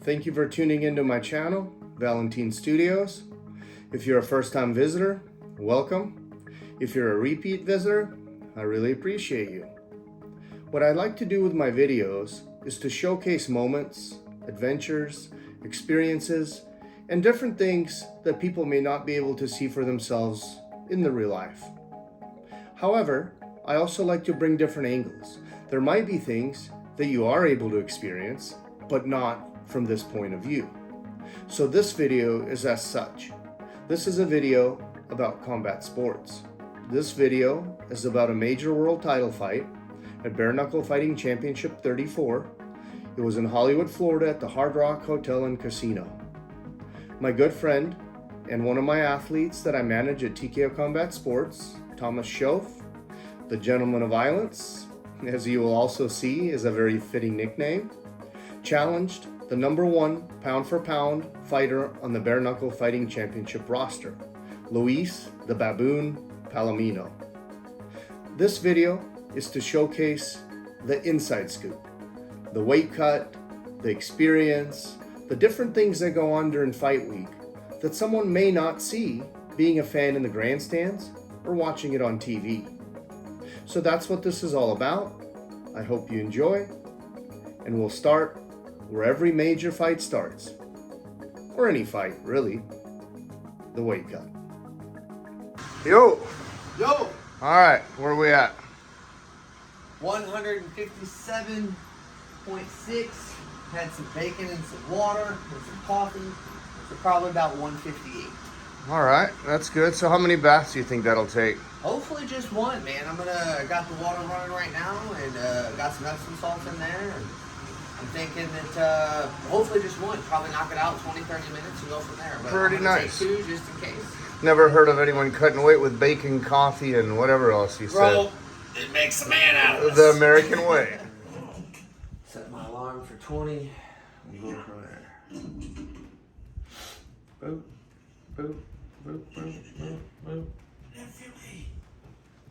Thank you for tuning into my channel, Valentine Studios. If you're a first-time visitor, welcome. If you're a repeat visitor, I really appreciate you. What I like to do with my videos is to showcase moments, adventures, experiences, and different things that people may not be able to see for themselves in the real life. However, I also like to bring different angles. There might be things that you are able to experience, but not from this point of view. So this video is as such. This is a video about combat sports. This video is about a major world title fight at Bareknuckle Fighting Championship 34. It was in Hollywood, Florida at the Hard Rock Hotel and Casino. My good friend and one of my athletes that I manage at TKO Combat Sports, Thomas Shoaff, the Gentleman of Violence, as you will also see is a very fitting nickname, challenged the #1 pound-for-pound fighter on the Bareknuckle Fighting Championship roster, Luis the Baboon Palomino. This video is to showcase the inside scoop, the weight cut, the experience, the different things that go on during fight week that someone may not see being a fan in the grandstands or watching it on TV. So that's what this is all about. I hope you enjoy, and we'll start where every major fight starts, or any fight really, the weight cut. Yo! Yo! Alright, where are we at? 157.6. Had some bacon and some water and some coffee. So probably about 158. Alright, that's good. So how many baths do you think that'll take? Hopefully just one, man. Got the water running right now and got some Epsom salts in there. And I'm thinking that hopefully just one. Probably knock it out 20-30 minutes and go from there. But pretty I'm gonna nice. Take two just in case. Never heard of anyone cutting weight with bacon, coffee, and whatever else you Bro, it makes a man out of us. The American way. Set my alarm for 20. We'll go from there. Boop, boop, boop, boop, boop, boop.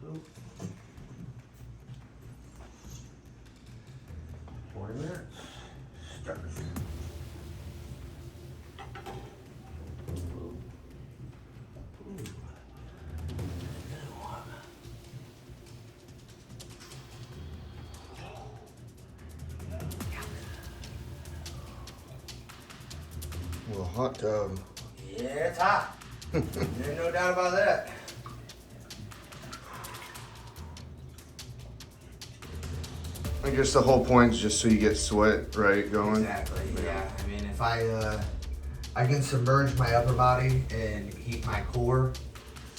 Boop. 40 minutes. Start. Well, hot tub. Yeah, it's hot. There's no doubt about that. I guess the whole point is just so you get sweat, right, going? Exactly, yeah. I mean, if I can submerge my upper body and heat my core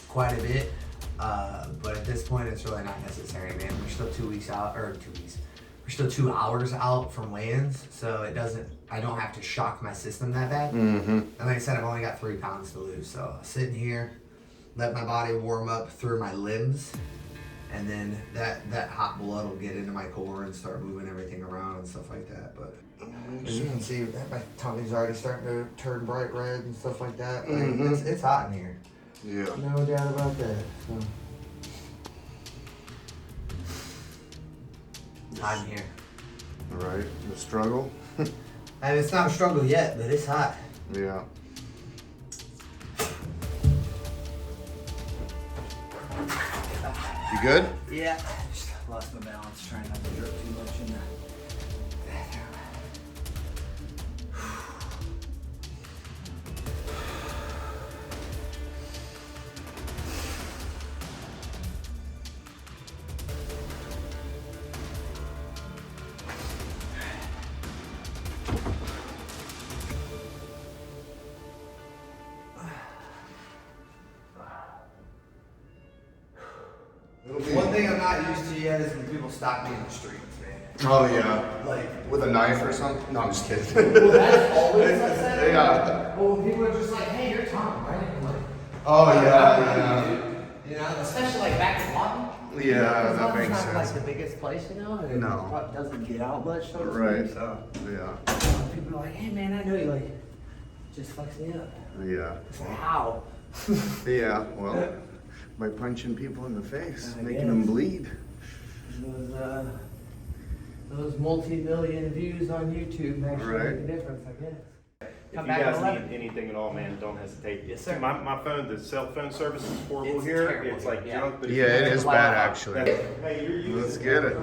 quite a bit, but at this point, it's really not necessary, man. We're still 2 weeks out, or 2 weeks. We're still 2 hours out from weigh-ins, so I don't have to shock my system that bad. Mm-hmm. And like I said, I've only got 3 pounds to lose, so sitting here, let my body warm up through my limbs, and then that hot blood will get into my core and start moving everything around and stuff like that. But as you can see, my tummy's already starting to turn bright red and stuff like that. Like, it's hot in here. Yeah. No doubt about that. So. It's hot in here. All right, the struggle? I mean, it's not a struggle yet, but it's hot. Yeah. You good? Yeah. Just lost my balance trying not to drip too much in the bathroom. One thing I'm not used to yet is when people stop me in the streets, man. Oh, yeah. Like, With a knife or something? No, I'm just kidding. well, that's always like that. Yeah. Well, when people are just like, hey, you're Tom, right? I'm like, Oh, yeah. you know, especially like back in Lawton. Yeah, that Lawton's makes not sense. like the biggest place, you know, and it No. probably doesn't get out much, so to Right. speak, so. Yeah. People are like, hey, man, I know you, like, just fucks me up. Yeah. It's like, how? Yeah, well, by punching people in the face, I making guess. them bleed. It was, those multi-million views on YouTube actually Right. make a difference, I guess. If Come you back at guys 11. need anything at all, man, don't hesitate. Yes, sir. My phone, the cell phone service is horrible It's here. terrible It's here, like yeah. junk, but if Yeah, you it have is a bad Wi-Fi, actually. Hey, you're using Let's get it.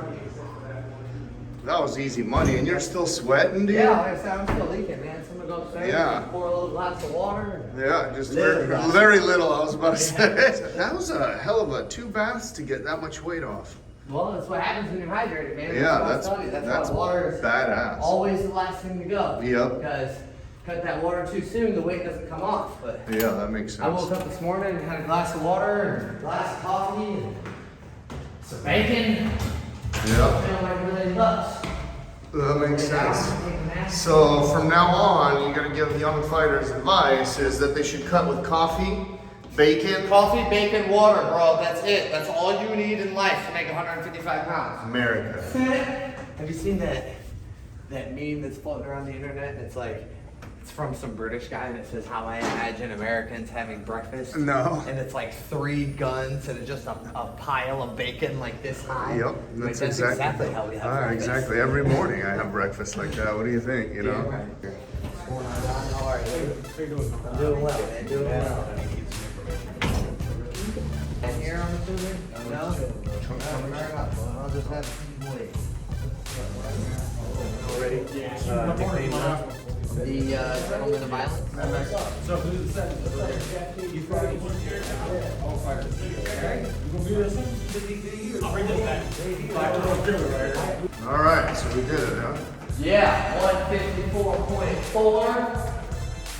That was easy money, and you're still sweating, dude? Yeah, like I said, I'm still leaking, man. Someone go upstairs, Yeah. pour a little glass of water. Yeah, just Little glass. very little, I was about to say. That was a hell of a 2 baths to get that much weight off. Well, that's what happens when you're hydrated, man. Yeah, what I that's tell you. That's why water is badass. always the last thing to go. Yep. Because cut that water too soon, the weight doesn't come off. But Yeah, that makes I woke sense. up this morning and had a glass of water and a glass of coffee and some bacon. Yeah, Feeling like really nuts. that makes Lay down, sense. take a nap. So from now on, you're gonna give young fighters advice is that they should cut with coffee, bacon, Coffee, bacon, water, bro. That's it. That's all you need in life to make 155 pounds. America. Have you seen that meme that's floating around the internet? And it's like, it's from some British guy and it says how I imagine Americans having breakfast. No. And it's like 3 guns and it's just a pile of bacon like this high. Yep, Like, that's exactly how we have breakfast. exactly. Every morning I have breakfast like that. What do you think? You know? Yeah, right. What's going on, Don? How are you? I'm doing well, man. Doing well. And here, I'm assuming? No? Fair enough. Well, I'll just have some wait. already. Nickname now. The gentleman of violence. So who's the second? You probably all fighters. You gonna do this? I'll bring this back. All right, so we did it, huh? Yeah, 154.4.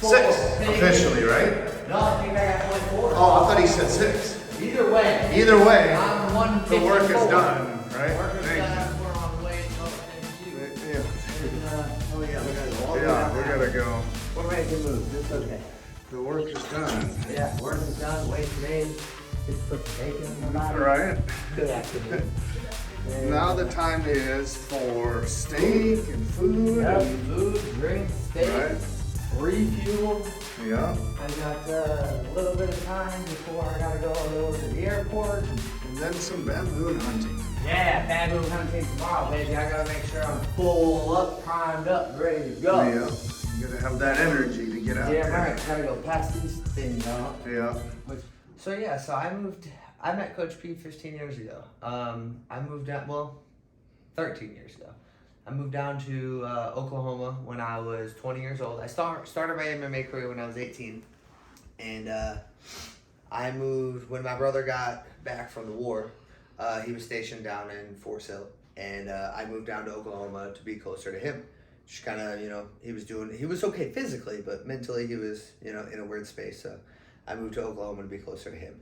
6 officially, right? No, I think I got 0.4. Oh, I thought he said 6. Either way. Either way, I'm the 154. work is done, right? Work is Thank done. We're on the way to thank you. you. Oh yeah, we gotta go all the way Yeah, down we there. gotta go. We're ready to move. It's okay. The work is done. Yeah, work is done. Weight's made. Just put the bacon in the body. All right. Good afternoon. Now the time is for steak and food. Yep, And, food, drink, steak, right? refuel. Yeah. I got a little bit of time before I gotta go over to the airport. And then some baboon hunting. Yeah, baboon hunting tomorrow, baby. I gotta make sure I'm full up, primed up, ready to go. Yeah. You gotta have that energy to get out Yeah, there. right. Gotta go past these things out. Yeah. So yeah, so I met Coach P 15 years ago. I moved out, 13 years ago. I moved down to Oklahoma when I was 20 years old. I started my MMA career when I was 18. And I moved, when my brother got back from the war, he was stationed down in Forest Hill. And I moved down to Oklahoma to be closer to him. Just kind of, he was okay physically, but mentally he was, in a weird space. So I moved to Oklahoma to be closer to him.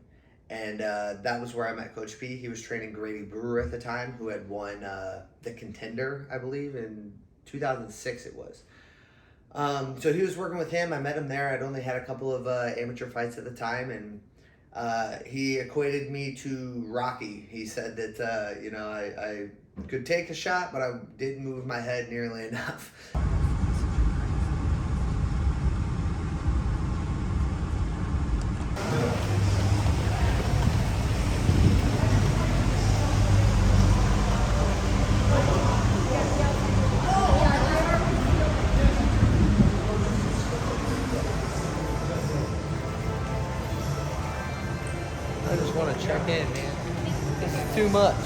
And that was where I met Coach P. He was training Grady Brewer at the time, who had won the Contender, I believe, in 2006 it was. So he was working with him. I met him there. I'd only had a couple of amateur fights at the time, and he equated me to Rocky. He said that, I could take a shot, but I didn't move my head nearly enough. I just want to check in, man. This is too much.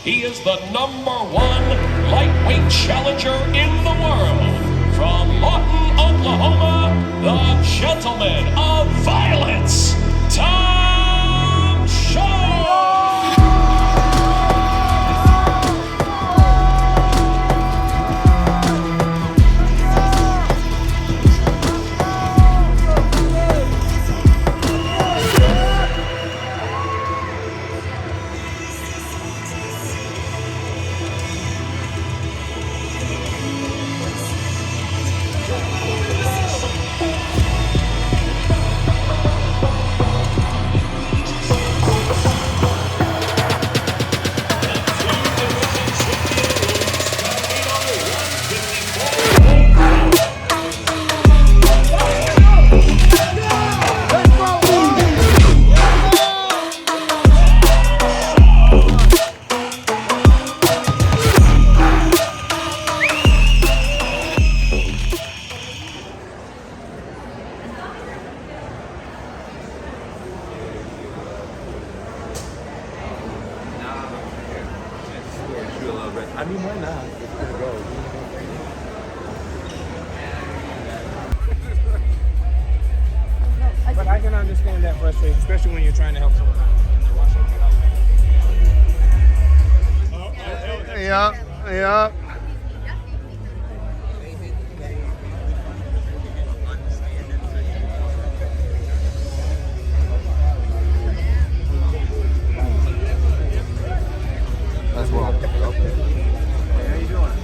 He is the #1 lightweight challenger in the world. From Lawton, Oklahoma, the gentleman of violence, Tom Shoaff! I mean, why not? It's gonna go. But I can understand that frustration, especially when you're trying to help someone out. Yeah, yeah. That's well. Hey, how you doing?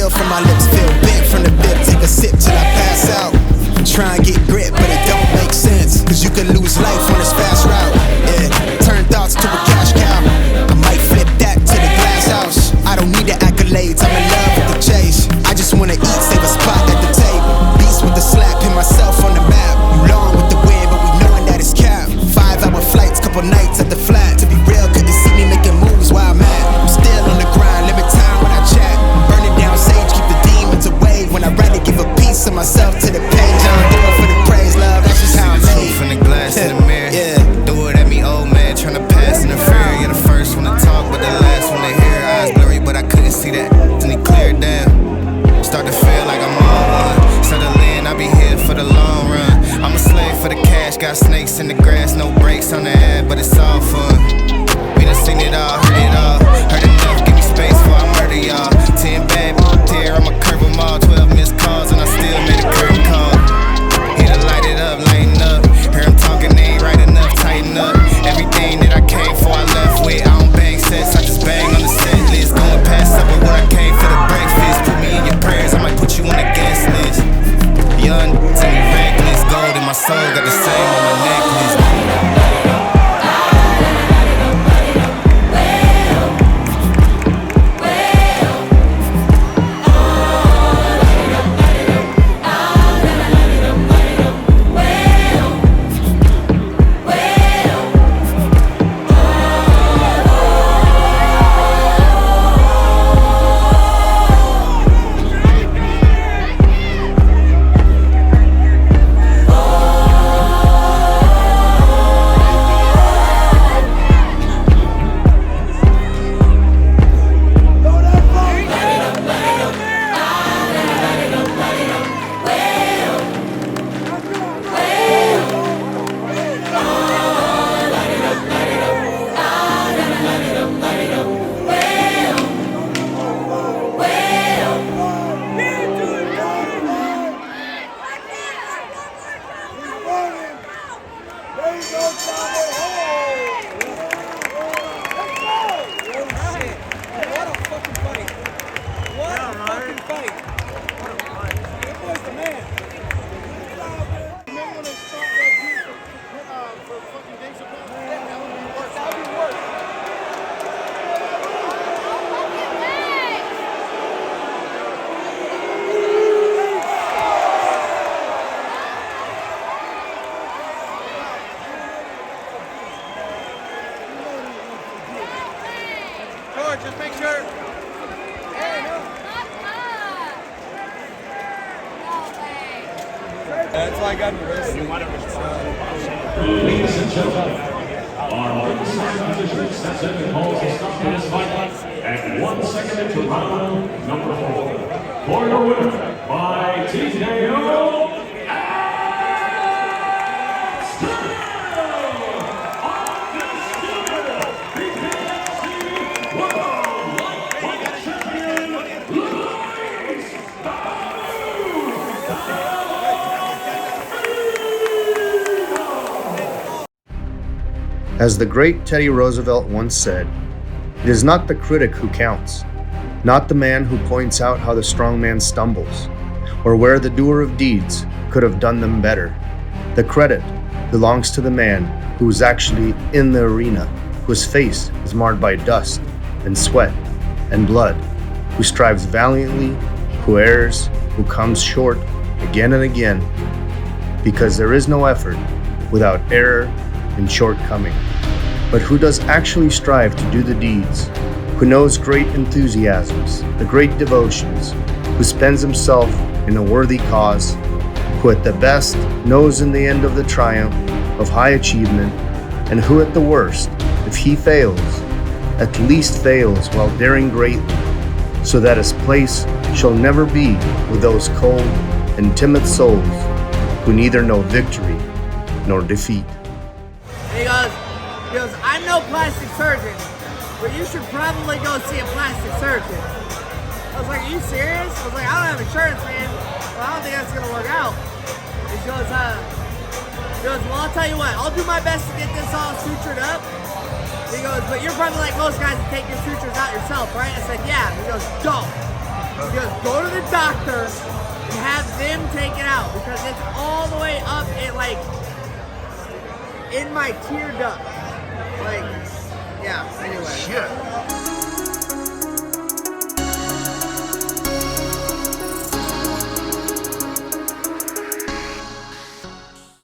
feel from my lips, feel big from the bib. Take a sip till I pass out. Try and get grit, but it don't make sense, cause you can lose life on this fast route. Yeah, turn thoughts to a cash cow. I might flip that to the glass house. I don't need the accolades, I'm in love with the chase. I just wanna eat, save a spot at the table. Beats with the slap, pin myself on the map. You long with the wind, but we knowing that it's cap. 5-hour flights, couple nights at the flat. To be real, couldn't see me making moves while I'm at. I'm still on the grind, limit time when I chat. Burning down sage, keep the demons away. When I rather give a piece of myself to the page. I don't do it for the praise, love, that's just how I'm made. From the glass in the mirror, Yeah. do it at me, old man, tryna pass in the fear. You're the first one to talk, but the last one to hear. Eyes blurry, but I couldn't see that. Then he cleared down. Start to feel like I'm on one. Settle in, I'll be here for the long run. I'm a slave for the cash, got snakes in the grass, no brakes on the ad, but it's all fun. We done seen it all, heard it all. Heard enough, give me space before I murder y'all. 10 bad here, I'ma curve them all. 12 missed calls, and I still made a curtain call. Here to light it up, lighten up. Hear him talking, they ain't right enough, tighten up. Everything that I came for, I left with. I don't bang sets, I just bang on the set list. Going past supper when I came for the breakfast. Put me in your prayers, I might put you on the guest list. Young, to me reckless, gold in my soul, got the same on my necklace. Just make sure. That's why I got the rest. Ladies and gentlemen, our competition steps in and calls a stop to this fight at 1 second into round number 4. For your winner by TKO. As the great Teddy Roosevelt once said, it is not the critic who counts, not the man who points out how the strong man stumbles, or where the doer of deeds could have done them better. The credit belongs to the man who is actually in the arena, whose face is marred by dust and sweat and blood, who strives valiantly, who errs, who comes short again and again, because there is no effort without error and shortcoming, but who does actually strive to do the deeds, who knows great enthusiasms, the great devotions, who spends himself in a worthy cause, who at the best knows in the end of the triumph of high achievement, and who at the worst, if he fails, at least fails while daring greatly, so that his place shall never be with those cold and timid souls who neither know victory nor defeat. He goes, I'm no plastic surgeon, but you should probably go see a plastic surgeon. I was like, are you serious? I was like, I don't have insurance, man. Well, I don't think that's gonna work out. He goes, well, I'll tell you what, I'll do my best to get this all sutured up. He goes, but you're probably like most guys that take your sutures out yourself, right? I said, yeah. He goes, don't. He goes, go to the doctor and have them take it out because it's all the way up in like in my tear duct. Like, yeah. Anyway. Shit.